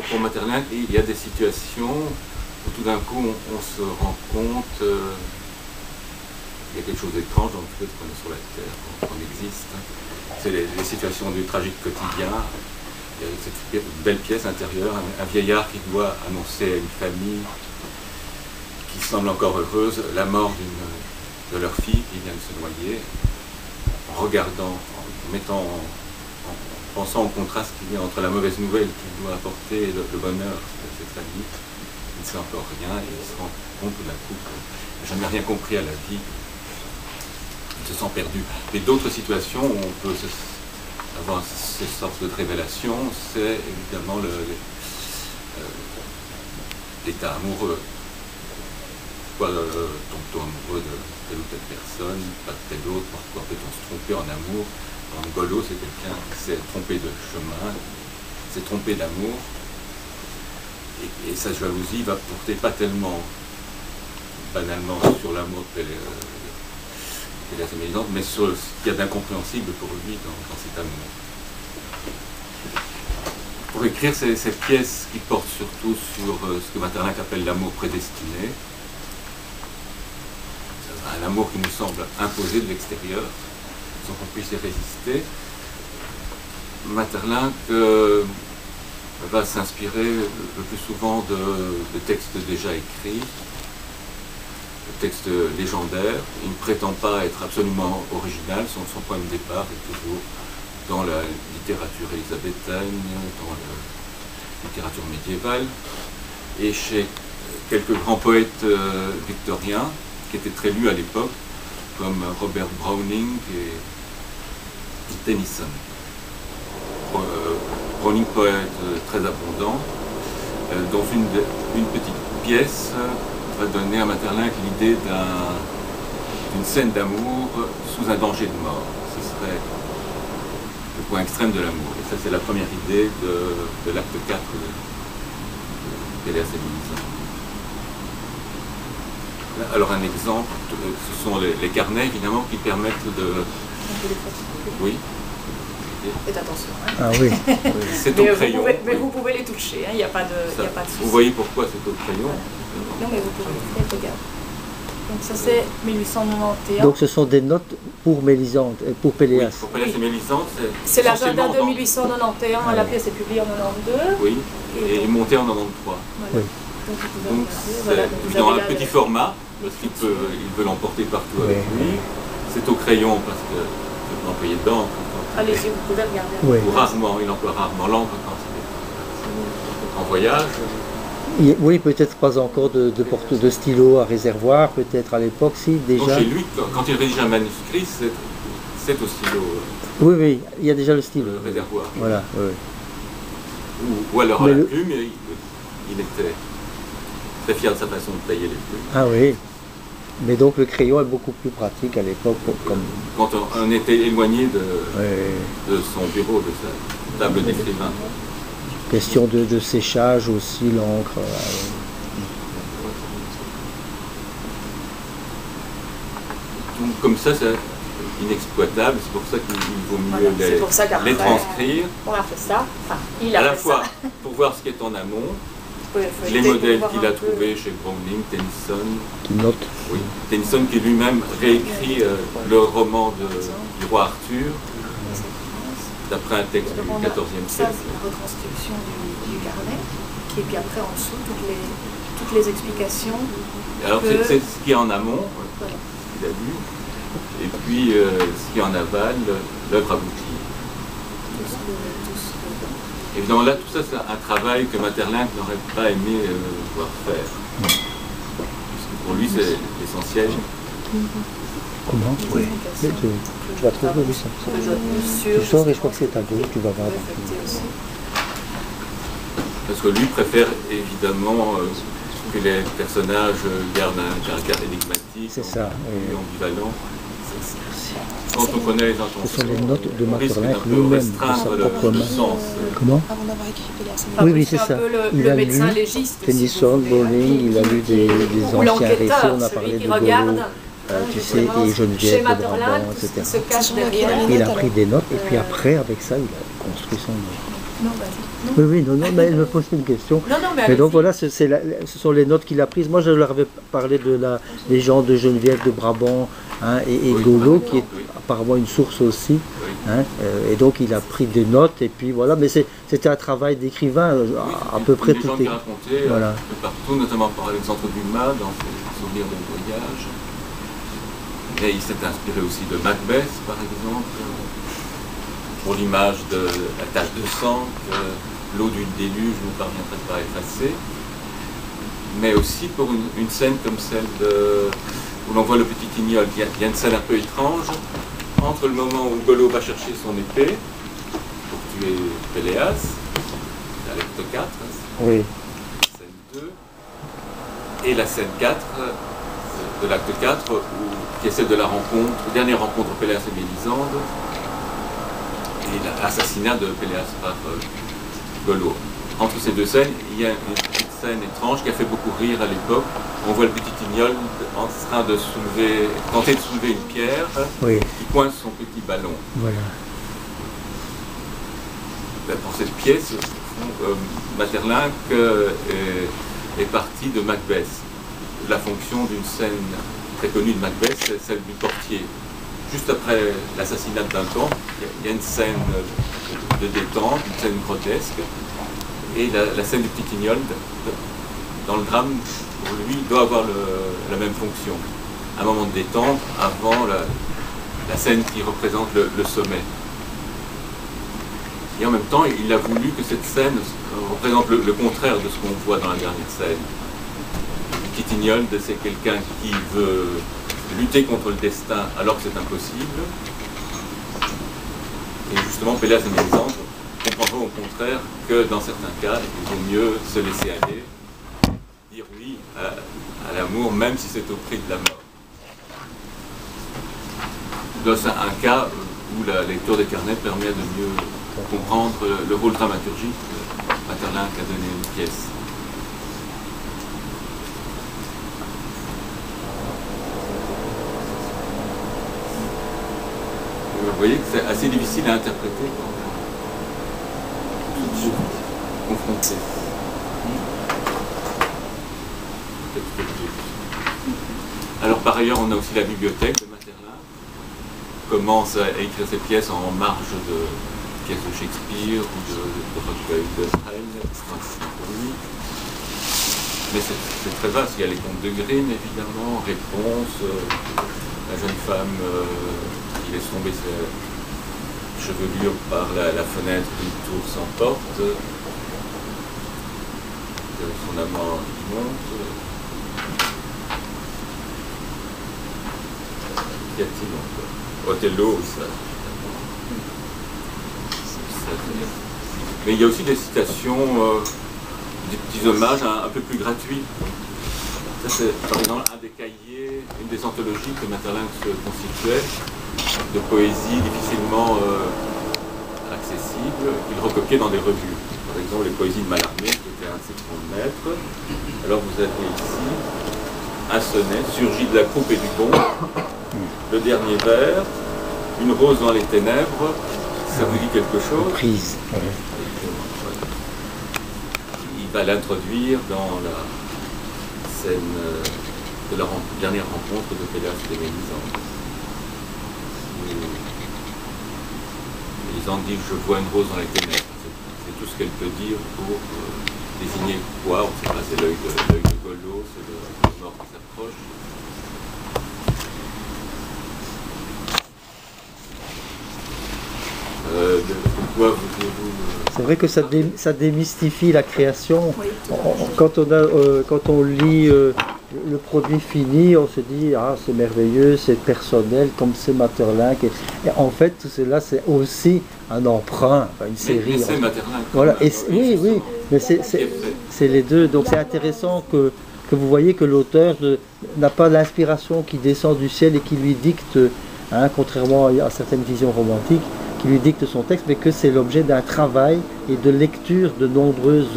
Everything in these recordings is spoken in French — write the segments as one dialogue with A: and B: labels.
A: pour Maeterlinck, il y a des situations où tout d'un coup on se rend compte il y a quelque chose d'étrange dans le fait qu'on est sur la Terre, qu'on existe. C'est les situations du tragique quotidien. Il y a cette belle pièce intérieure, un vieillard qui doit annoncer à une famille qui semble encore heureuse la mort de leur fille qui vient de se noyer, en regardant, en pensant au contraste qu'il y a entre la mauvaise nouvelle qu'il doit apporter et le bonheur de cette famille. Il ne sait encore rien et il se rend compte tout d'un coup qu'il n'a jamais rien compris à la vie. Il se sent perdu. Et d'autres situations où on peut avoir ces sortes de révélations, c'est évidemment l'état amoureux. Pourquoi tombe-t-on amoureux de telle ou telle personne, pas de telle autre? Pourquoi peut-on se tromper en amour? Golo, c'est quelqu'un qui s'est trompé de chemin, s'est trompé d'amour, et sa jalousie va porter pas tellement banalement sur l'amour qu'elle est assez médisante, mais sur ce qu'il y a d'incompréhensible pour lui dans cet amour. Pour écrire cette pièce qui porte surtout sur ce que Maeterlinck appelle l'amour prédestiné, un amour qui nous semble imposé de l'extérieur, sans qu'on puisse y résister, Maeterlinck va s'inspirer le plus souvent de textes déjà écrits, de textes légendaires. Il ne prétend pas être absolument original, son point de départ est toujours dans la littérature élisabéthaine, dans la littérature médiévale, et chez quelques grands poètes victoriens qui étaient très lus à l'époque, comme Robert Browning et Tennyson. Browning, poète très abondant, dans une petite pièce va donner à Maeterlinck l'idée d'une scène d'amour sous un danger de mort. Ce serait le point extrême de l'amour. Et ça, c'est la première idée de l'acte 4 de Péléas et Mélisande. Alors un exemple, ce sont les carnets évidemment qui permettent de... Oui.
B: Faites attention. Hein.
C: Ah oui.
A: C'est au crayon.
B: Mais vous pouvez les toucher, il n'y a pas de souci.
A: Vous voyez pourquoi c'est au crayon?
B: Non mais vous pouvez, regarde. Donc ça c'est 1891.
C: Donc ce sont des notes pour Mélisande, pour Péléas.
A: Oui, pour Péléas et Mélisande,
B: c'est l'agenda de 1891, la pièce est publiée en 92.
A: Oui, et montée en 93. Voilà.
C: Oui.
A: Donc c'est dans un petit format, parce qu'il veut l'emporter partout avec lui. C'est au crayon parce que je peux employer d'encre.
B: Allez-y, vous pouvez regarder.
C: Oui.
A: Il emploie rarement l'encre quand il est en voyage.
C: Oui, peut-être pas encore de stylo à réservoir, peut-être à l'époque, si, déjà.
A: Donc chez lui, quand il rédige un manuscrit, c'est au stylo.
C: Oui, il y a déjà le stylo.
A: Le réservoir.
C: Voilà, oui.
A: Ou alors à la plume, il était très fier de sa façon de tailler les plumes.
C: Ah oui. Mais donc le crayon est beaucoup plus pratique à l'époque.
A: Quand on était éloigné de son bureau, de sa table d'écrivain.
C: Question de séchage aussi, l'encre.
A: Donc comme ça, c'est inexploitable, c'est pour ça qu'il vaut mieux les transcrire.
B: On a fait ça. Enfin,
A: à la fois pour voir ce qui est en amont, les modèles qu'il a trouvés chez Browning, Tennyson.
C: Qui note.
A: Oui, Tennyson qui lui-même réécrit le roman du roi Arthur, d'après un texte du XIVe siècle.
B: Ça, c'est la retranscription du carnet, et puis après en dessous, toutes les explications.
A: Alors c'est ce qui est en amont, qu'il a lu, et puis ce qui est en aval, l'œuvre aboutie. Évidemment, là, tout ça, c'est un travail que Maeterlinck n'aurait pas aimé voir faire. Puisque pour lui, c'est l'essentiel.
C: Comment? Oui. Tu vas trouver, oui, ça. Tu sors et je crois que c'est à gauche, tu vas voir.
A: Parce que lui préfère évidemment que les personnages gardent un caractère énigmatique, ambivalent. Quand on connaît les intentions,
C: ce sont les notes de Maeterlinck
A: lui-même,
C: lui-même, de sa propre main. Comment? Oui, c'est ça. Il a lu Tennyson, Browning, il a lu des anciens récits, on a parlé de Golo, tu sais, et Geneviève de Brabant, etc.
B: Se cache derrière.
C: Il a pris des notes et puis après, avec ça, il a construit son œuvre.
B: Non, vas-y.
C: Oui, non, mais elle me pose une question.
B: Non,
C: mais donc voilà, ce sont les notes qu'il a prises. Moi, je leur avais parlé de la légende de Geneviève de Brabant, hein, et Golo, qui est apparemment une source aussi. Hein, et donc il a pris des notes, et puis voilà. Mais c'était un travail d'écrivain, à peu près tout.
A: Des gens qui racontaient un peu partout, notamment par Alexandre Dumas dans ses souvenirs de voyage. Et il s'est inspiré aussi de Macbeth, par exemple, pour l'image de la tache de sang que l'eau du déluge ne parviendrait pas à effacer, mais aussi pour une scène comme celle où l'on voit le petit Ignol. Il y a une scène un peu étrange entre le moment où Golo va chercher son épée pour tuer Péléas, à l'acte 4,
C: oui.
A: La scène 2, et la scène 4 de l'acte 4, qui est celle de la dernière rencontre Péléas et Mélisande, et l'assassinat de Péléas par Golo. Entre ces deux scènes, il y a une petite scène étrange qui a fait beaucoup rire à l'époque. On voit le petit Ignol en train de tenter de soulever une pierre qui coince son petit ballon.
C: Voilà.
A: Ben, pour cette pièce, Maeterlinck est parti de Macbeth. La fonction d'une scène très connue de Macbeth, c'est celle du portier. Juste après l'assassinat de Duncan, il y a une scène de détente, une scène grotesque, et la scène du petit Ignol, dans le drame, pour lui, doit avoir la même fonction. Un moment de détente avant la scène qui représente le sommet. Et en même temps, il a voulu que cette scène représente le contraire de ce qu'on voit dans la dernière scène. Le petit Ignol, c'est quelqu'un qui veut lutter contre le destin alors que c'est impossible. Et justement, Péléas et Mélisande comprendront au contraire que dans certains cas, il vaut mieux se laisser aller, dire oui à l'amour, même si c'est au prix de la mort. C'est un cas où la lecture des carnets permet de mieux comprendre le rôle dramaturgique que Maeterlinck a donné à une pièce. Vous voyez que c'est assez difficile à interpréter quand on est confronté. Alors par ailleurs, on a aussi la bibliothèque de Maeterlinck, qui commence à écrire ses pièces en marge de pièces de Shakespeare ou de recueils de Heine, pour lui. Mais c'est très vaste. Il y a les contes de Grimm, évidemment, Réponse, la jeune femme qui laisse tomber ses chevelures par la fenêtre d'une tour sans porte, son amant qui monte. Qu'y a-t-il encore? Othello, ça. Mais il y a aussi des citations, des petits hommages un peu plus gratuits. Ça, c'est par exemple un des cahiers, une des anthologies que Maeterlinck se constituait, de poésie difficilement accessible, qu'il recopiait dans des revues. Par exemple, les poésies de Mallarmé, qui était un de ses grands maîtres. Alors vous avez ici un sonnet, surgit de la croupe et du pont, le dernier vers, une rose dans les ténèbres, ça vous dit quelque chose?
C: Prise.
A: Il va l'introduire dans la scène de la dernière rencontre de Péléas et Mélisande. Mélisande dit « Je vois une rose dans les ténèbres ». C'est tout ce qu'elle peut dire pour désigner quoi? On ne sait pas, c'est l'œil de Golo, c'est le mort qui s'approche.
C: C'est vrai que ça démystifie la création. Oui, quand on lit le produit fini, on se dit « Ah, c'est merveilleux, c'est personnel, comme c'est Maeterlinck ». Et en fait, tout cela, c'est aussi un emprunt, une série.
A: Mais c'est Maeterlinck.
C: Voilà. Oui, mais c'est les deux. Donc c'est intéressant que vous voyez que l'auteur n'a pas l'inspiration qui descend du ciel et qui lui dicte, contrairement à certaines visions romantiques, qui lui dicte son texte, mais que c'est l'objet d'un travail et de lecture de nombreuses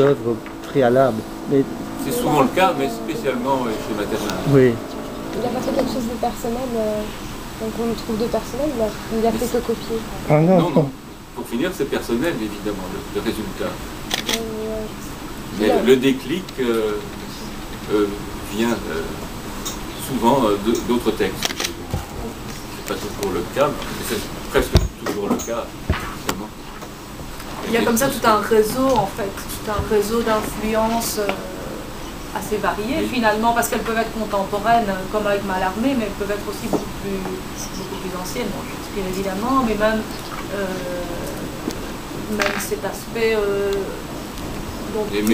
C: œuvres préalables.
A: C'est souvent le cas, mais spécialement chez Maeterlinck.
C: Oui.
D: Il n'a pas fait quelque chose de personnel, donc on le trouve de personnel, il a fait que copier.
C: Ah non.
A: pour finir, c'est personnel, évidemment, le résultat. Mais le déclic vient souvent d'autres textes. C'est pas toujours le cas, mais c'est presque toujours le cas. Justement.
B: Il y a comme ça tout un réseau, en fait, tout un réseau d'influences assez variées, finalement, parce qu'elles peuvent être contemporaines, comme avec Mallarmé, mais elles peuvent être aussi beaucoup plus anciennes, bon, Shakespeare évidemment, mais même cet aspect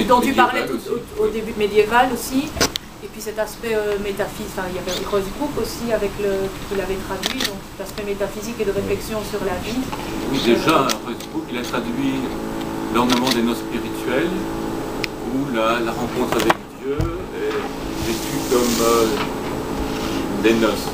B: dont tu parlais au début, médiéval aussi, et puis cet aspect métaphysique. Enfin, il y avait Rosebrook aussi qu'il avait traduit, donc cet aspect métaphysique et de réflexion sur la vie.
A: Oui, déjà, Rosebrook, il a traduit l'ornement des noces spirituelles, où la rencontre avec Dieu est vécue comme des noces.